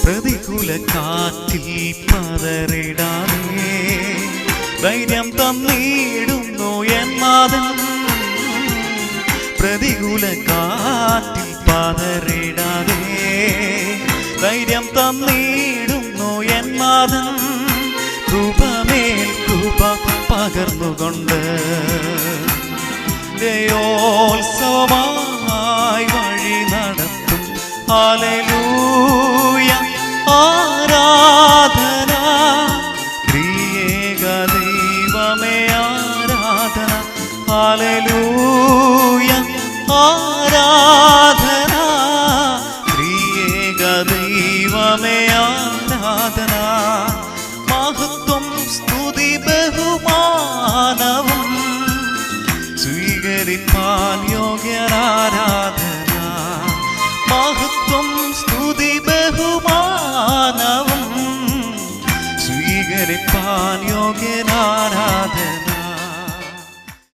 പ്രതികൂല കാറ്റിൽ പതറിടാതെ ധൈര്യം തന്നിടുന്നു എൻ നാഥൻ. പ്രതികൂല കാറ്റിൽ പതറിടാതെ ധൈര്യം തന്നിടുന്നു എൻ നാഥൻ. കൃപമേൽ കൃപ പകർന്നുകൊണ്ട് ജയോത്സവമായി വഴി നടത്തും. ഹല്ലേലൂയ ആരാധന ത്രിയേക ദൈവമേ ആരാധന. ഹല്ലേലൂയ ആരാധന ത്രിയേക ദൈവമേ ആരാധന. മഹത്വം സ്തുതി ബഹുമാനവും സ്വീകരിപ്പാൻ യോഗ്യരാരാധന. മഹത്വം സ്തുതി ബഹുമാനവും സ്വീകരിപ്പാൻ യോഗ്യരാരാധന.